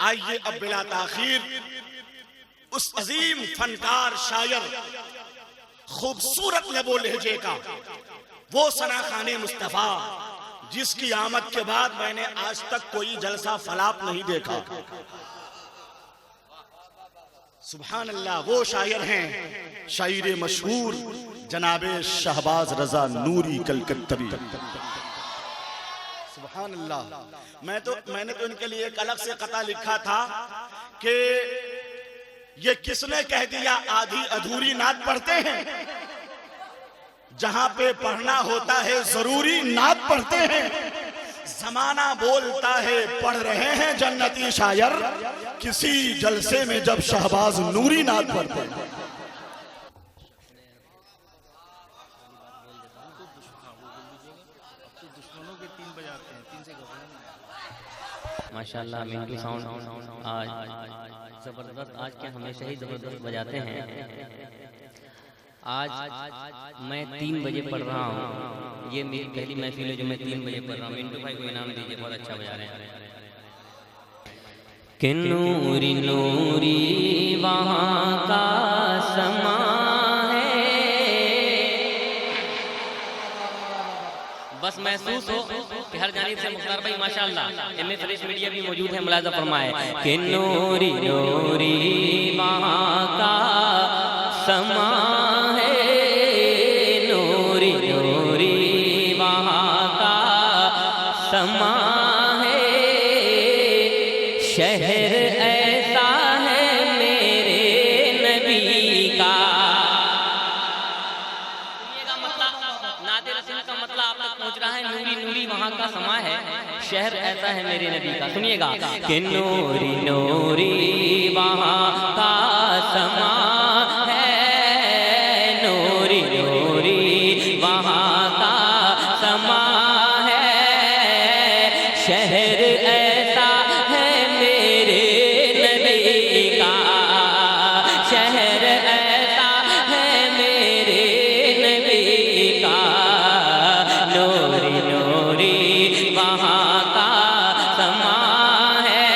आइए अब बिला ताखीर उस अजीम फनकार शायर, खूबसूरत लबो लहजे का वो सना खाने मुस्तफा, जिसकी आमद के बाद मैंने आज तक कोई जलसा फलाप नहीं देखा। सुभान अल्लाह। वो शायर हैं शायर मशहूर जनाबे शहबाज रजा नूरी कलकत्तवी। सुभान अल्लाह। मैंने तो इनके लिए एक अलग से कता लिखा था कि ये किसने कह दिया आधी अधूरी नात पढ़ते हैं, जहां पे पढ़ना होता है जरूरी नात पढ़ते हैं। जमाना बोलता है पढ़ रहे हैं जन्नती शायर, किसी जलसे में जब शहबाज नूरी नात पढ़ते हैं। माशाल्लाह मिंटू साउंड आज जबरदस्त, आज क्या हमेशा ही जबरदस्त बजाते हैं। आज मैं 3 बजे पढ़ रहा हूँ, ये मेरी पहली महफिल है जो मैं 3 बजे पढ़ रहा हूँ। मिंटू भाई को इनाम दीजिए, बहुत अच्छा बजा रहे हैं। कि नूरी नूरी वहाँ का समा है, बस महसूस हो कि हर जानिब से मुख्तार भाई माशाअल्लाह एमए फ्रेश मीडिया भी मौजूद है, मुलाजा फरमाए कि नूरी नूरी वहाँ का समा है, नूरी नूरी वहाँ का समा है, शहर ऐसा है मेरे नबी का। नाते रसूल का मतलब आप तक पहुंच रहा है, नूरी नूरी वहाँ का समा है, शहर ऐसा है मेरे नबी का। सुनिएगा कि नूरी नूरी वहाँ का समा है, नूरी नूरी वहाँ का समा है, शहर ऐसा है मेरे नबी का, शहर ऐसा है मेरे नबी का, नूरी नूरी वहाँ का समा है,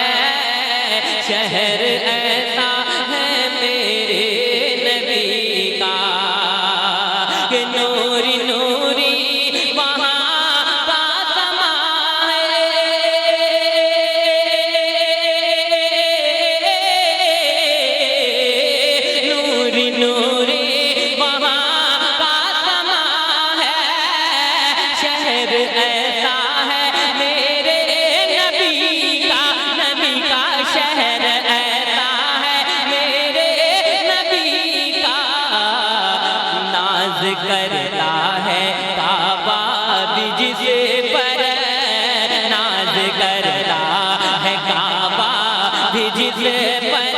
शहर ऐसा है मेरे नबी का, कि नूरी नूरी वहाँ का समा है, नूरी नूरी वहाँ का समा है, शहर ऐसा है मेरे नबी का, नबी का शहर ऐसा है मेरे नबी का, नाज करता है काबा भी जिसे पर, नाज करता है काबा भी जिसे पर,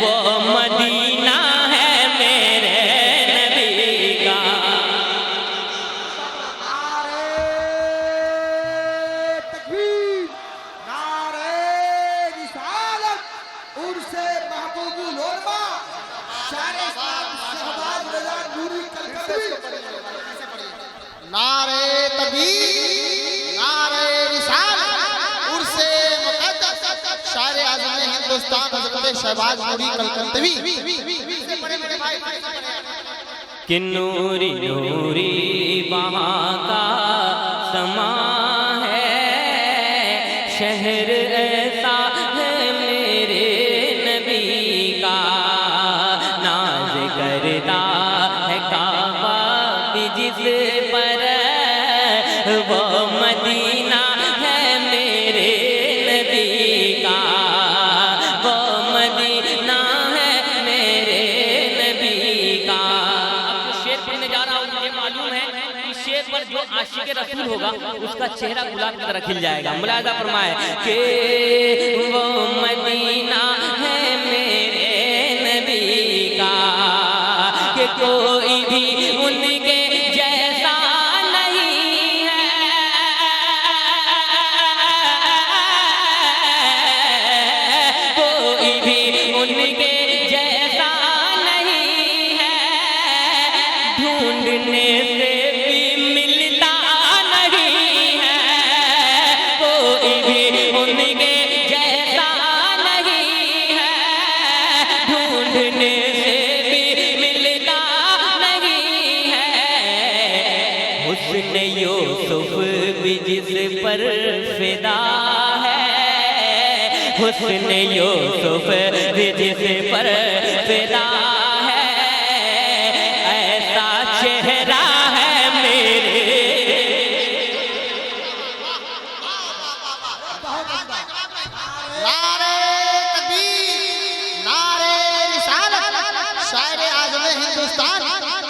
वो मदीना है मेरे नबी का। तकबीर, नारे रिसालत, उर्से महबूबुल उलमा, शारे शहबाज रजा नूरी कलकत्तवी। नारे तकबीर, नारे रिसालत, उर्से मुक़द्दस, शारे आज़म हिंदुस्तान हज़रत शहबाज नूरी कलकत्तवी। कि नूरी नूरी वहाँ का समा है, शहर ऐसा है मेरे नबी का, नाज करता है काबा भी जिस पर, वो मदीना है मेरे नबी का, वो मदीना है मेरे नबी का। अब शेर पढ़ने जा रहा हूँ, मुझे मालूम है कि शेर पर जो आशिक रसूल होगा उसका चेहरा गुलाब की तरह खिल जाएगा। मुलाजा फरमाए कि वो मदीना है मेरे नबी का, कि कोई भी उनके जैसा नहीं है, कोई भी उनके जैसा नहीं है, ढूंढने से भी मिलता नहीं है, कोई भी उनके फिदा है, हुस्न यूसुफ भी जिस पर फिदा है, ऐसा चेहरा है मेरे। नारे तकबीर, नारे रिसालत, शायर आज़म हिंदुस्तान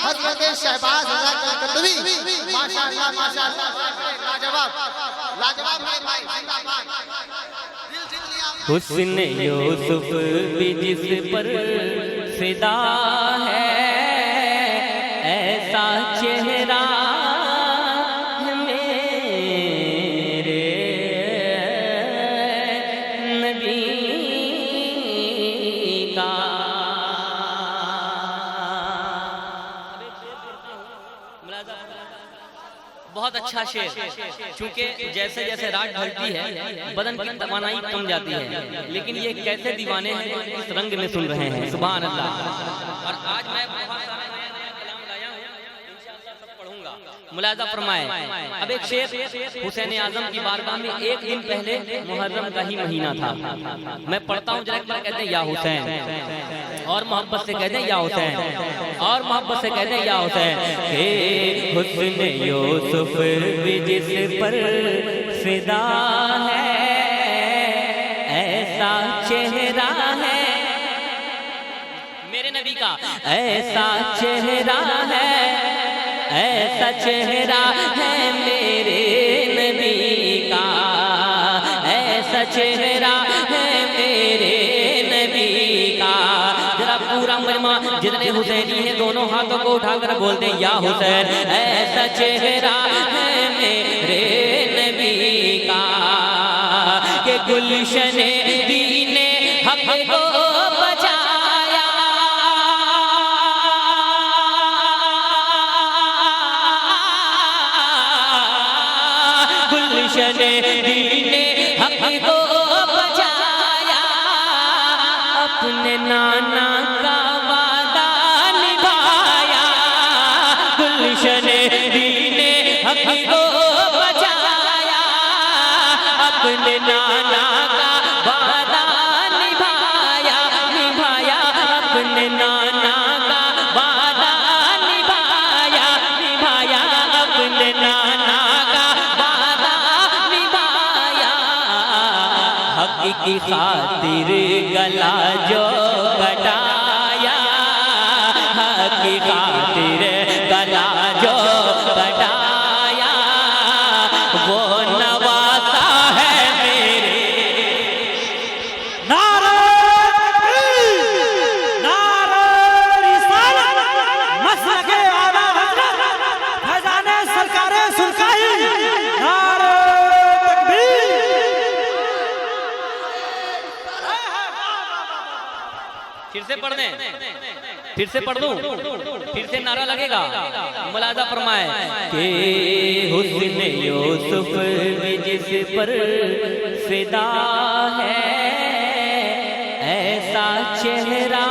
हज़रत शहबाज रज़ा कलकत्तवी। माशाअल्लाह माशाअल्लाह, लाजवाब लाजवाब है भाई, जिंदाबाद। हुस्न यूसुफ भी जिस पर फिदा है, ऐसा चेहरा है मेरे नबी का। बहुत अच्छा शेर, क्योंकि जैसे जैसे रात ढलती है बदन की तवानाई कम जाती है, लेकिन ये कैसे दीवाने हैं इस रंग में सुन रहे हैं। सुभान अल्लाह। और आज मैं बहुत सारा नया नया कलाम लाया हूं, इंशाअल्लाह सब पढ़ूंगा। मुलाजा फरमाए। अब एक शेर हुसैन आजम की बारगाह में एक दिन पहले मुहर्रम का ही महीना था। मैं पढ़ता हूँ, जरा कहते हैं या हुसैन, और मोहब्बत से कहते हैं या हुसैन, और मोहब्बत से कहते हैं या हुसैन। हे हुस्न यूसुफ भी जिस पर फिदा है, ऐसा चेहरा है मेरे नबी का, ऐसा चेहरा है, ऐसा चेहरा है मेरे नबी का, ऐसा चेहरा है मेरे नबी का। जरा पूरा मजमा जितने हुसैनी हैं दोनों हाथों को उठाकर बोलते हैं या हुसैन, ऐसा चेहरा है मेरे नबी का, कि गुलशने दीने हक को बचाया, गुलशने दीने हक को बचाया, अपने नाना का वादा निभाया, गुलशने दीने हक को बचाया, अपने नाना का वादा निभाया, निभाया, अपने नाना का वादा निभाया, निभाया, अपने नाना का वादा निभाया। हक की खातिर गला जो कटाया, हक की खातिर गला जो कटाया, वो नवासा है मेरे। नारे तकबीर, नारे रिसालत, मसलके आला हज़रत फैज़ाने सरकारे सुल्तानी। नारे तकबीर। फिर से पढ़ दें, फिर से पढ़ दूं, फिर से नारा लगेगा। मुलाजा फरमाए कि हुस्न यूसुफ भी जिस पर फिदा है, ऐसा चेहरा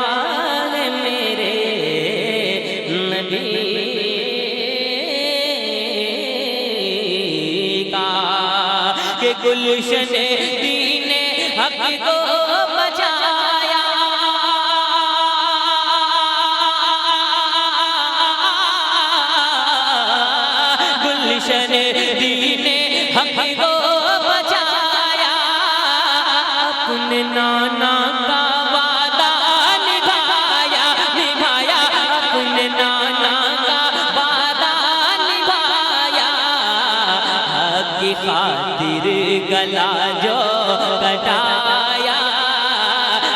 है मेरे नबी का, कि गुलशने दीने हक को बचाया, गुलशने दीने हक को बचाया, अपने नाना का वादा निभाया, निभाया, अपने नाना का वादा निभाया। हक की खातिर गला जो कटाया,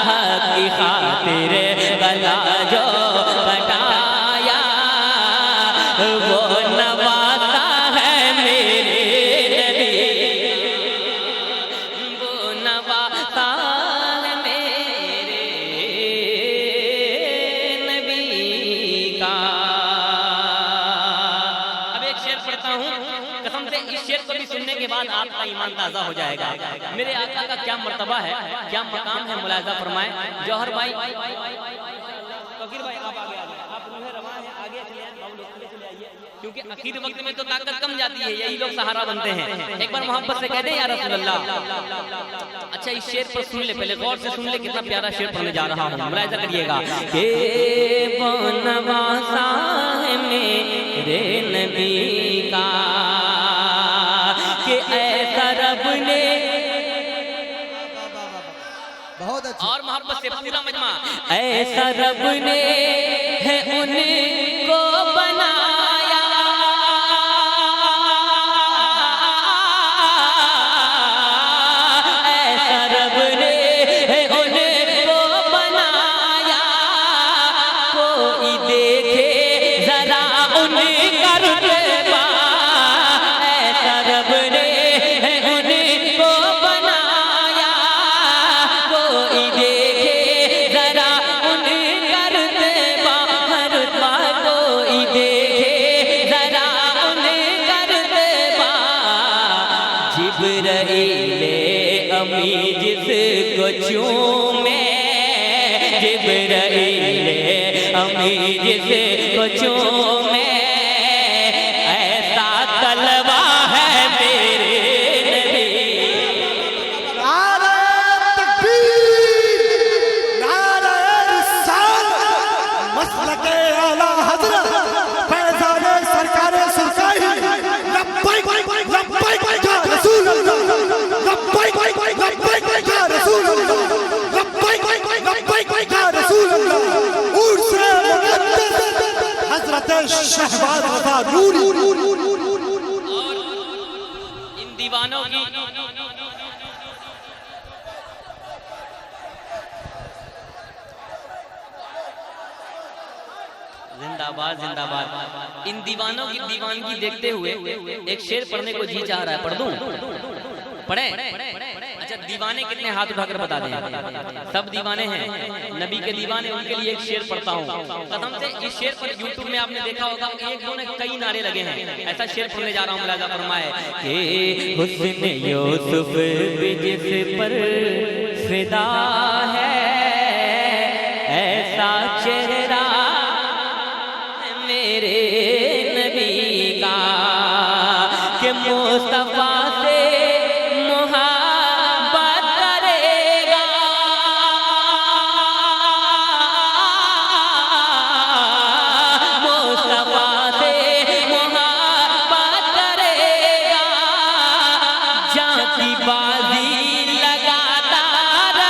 हक की खातिर गला जो कटाया, वो नवासा है मेरे नबी, वो नवासा है मेरे नबी का। अब एक शेर पढ़ता हूँ, कसम से इस शेर को भी सुनने के बाद आपका ईमान ताज़ा हो जाएगा। मेरे आका का क्या मर्तबा है, क्या मकाम है, मुलाजा फरमाए। जौहर भाई, फकीर भाई आप आगे आ जाए, आप रूहे रवां हैं, आगे चले आए, बाबू लोग आगे चले आइए। क्योंकि आखिर वक्त में तो ताकत कम जाती है, यही लोग सहारा बनते हैं। एक बार मोहब्बत से कह दे या रसूल अल्लाह। अच्छा इस शेर पर सुन ले, पहले गौर से सुन ले, कितना प्यारा शेर पढ़ने जा रहा हूँ, मुलाहिजा करिएगा। के नवासा है मेरे नबी का, कि ऐसा रब ने, बहुत अच्छा। और मोहब्बत से पूरा मजमा, ऐसा रब ने है उनको बनाया, ऐसा रब ने है उनको बनाया, कोई देखे जरा उनका रुतबा, ऐसा रब ने है उनको बनाया, कोई देखे जरा उनका रुतबा, रुतबा कोई देखे जरा उनका रुतबा। जिब्राइल अमी जिसको चूमे, जिब्राइल अमी जिसको चूमे, ऐसा तलवा है मेरे नबी। नारे तकबीर, नारे रिसालत, मसलके आला हजरत फैजाने सरकारे सुरकाही, लब्बैक लब्बैक या रसूल अल्लाह, लब्बैक लब्बैक या रसूल अल्लाह, लब्बैक लब्बैक या रसूल अल्लाह। उर्स मुक़द्दस हजरत शहबाज रज़ा नूरी। इन दीवानों की जिंदाबाद जिंदाबाद। इन दीवानों की दीवानगी देखते हुए एक शेर पढ़ने को जी चाह रहा है, पढ़ दूं? पढ़े? अच्छा दीवाने कितने, हाथ उठाकर बता दें। सब दीवाने हैं, नबी के दीवाने, उनके लिए एक शेर पढ़ता हूँ कसम से। इस शेर पर यूट्यूब में आपने देखा होगा एक दो ने कई नारे लगे हैं, ऐसा शेर पढ़ने जा रहा हूँ। मुलाहिजा फरमाए कि हुस्न यूसुफ भी जिस पर फिदा है, ऐसा चेहरा मेरे नबी का, कि मुस्तफा से मोहब्बत करेगा, मुस्तफा से मोहब्बत करेगा, जाती बाजी लगाता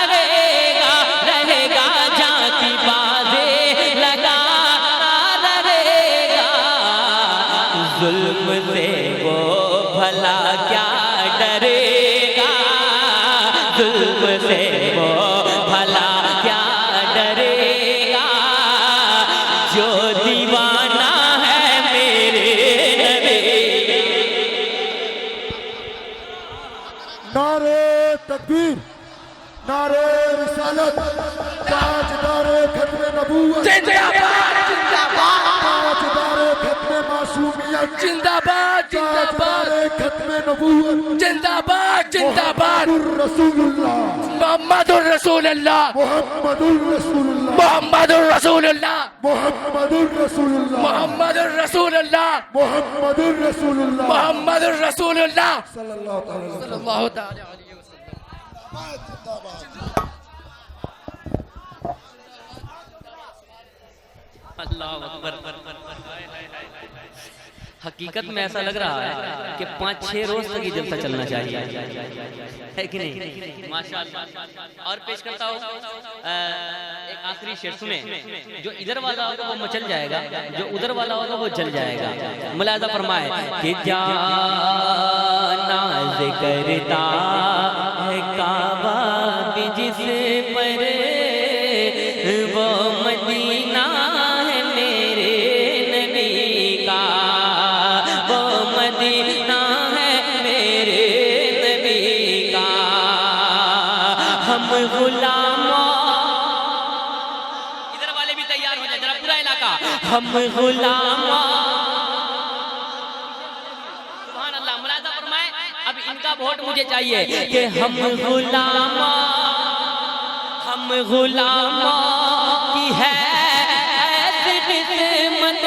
रहेगा, रहेगा जाती बाजी लगाता रहेगा, जुल्म से वो भला क्या डरेगा, जुल्म से वो भला क्या डरेगा, जो दीवाना है मेरे नबी। नारे तकबीर, नारे रिसालत, ताजदारे खत्मे नबूवत, ताजदारे खत्मे मासूमियत, जिंदाबाद जिंदाबाद, ताजदारे खत्मे नबूवत, जिंदाबाद जिंदाबाद, मुहम्मदुर रसूलुल्लाह, मोहम्मदुर रसूलुल्लाह, मुहम्मदुर रसूलुल्लाह, मोहम्मदुर रसूलुल्लाह, मुहम्मदुर रसूलुल्लाह, मोहम्मदुर रसूलुल्लाह, मुहम्मदुर रसूलुल्लाह, मोहम्मदुर रसूलुल्लाह, सल्लल्लाहु अलैहि वसल्लम। सल्लल्लाहु तआला अलैहि वसल्लम। अल्लाह अकबर। हकीकत में ऐसा लग रहा है कि 5-6 रोज तक ये जलसा चलना चाहिए, है कि नहीं? माशाअल्लाह। और पेश करता हूँ एक आखिरी शेर, सुने। जो इधर वाला होगा वो मचल जाएगा, जो उधर वाला होगा वो जल जाएगा। मुलाहिजा फरमाए कि क्या नाज करता है काबा भी जिस पर, वो मदीना है मेरे नबी का, वो मदीना है मेरे नबी का। हम गुलामों, इधर वाले भी तैयार हो जाए जरा, पूरा इलाका। हम गुलामों, सुभान अल्लाह। मुलाहिजा फरमाए अब इनका वोट मुझे चाहिए कि हम गुलामों, हम गुलामों की है ऐसी किस्मत,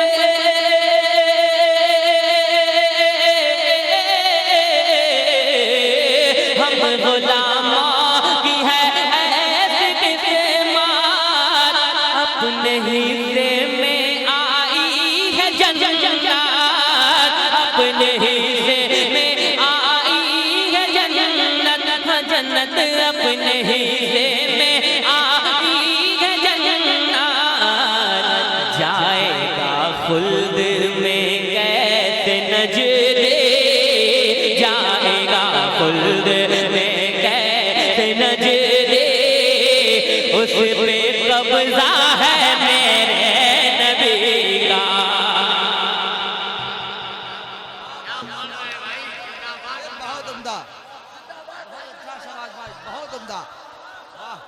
सहीसे में आई है जन्नत, जाएगा खुल्द में कैसे नजरे, जाएगा खुल्द में कैसे नजरे, उस पे कब्जा है मेरे नबी का। बहुत उम्दा, बहुत अच्छा शाबाश भाई, बहुत उम्दा, वाह।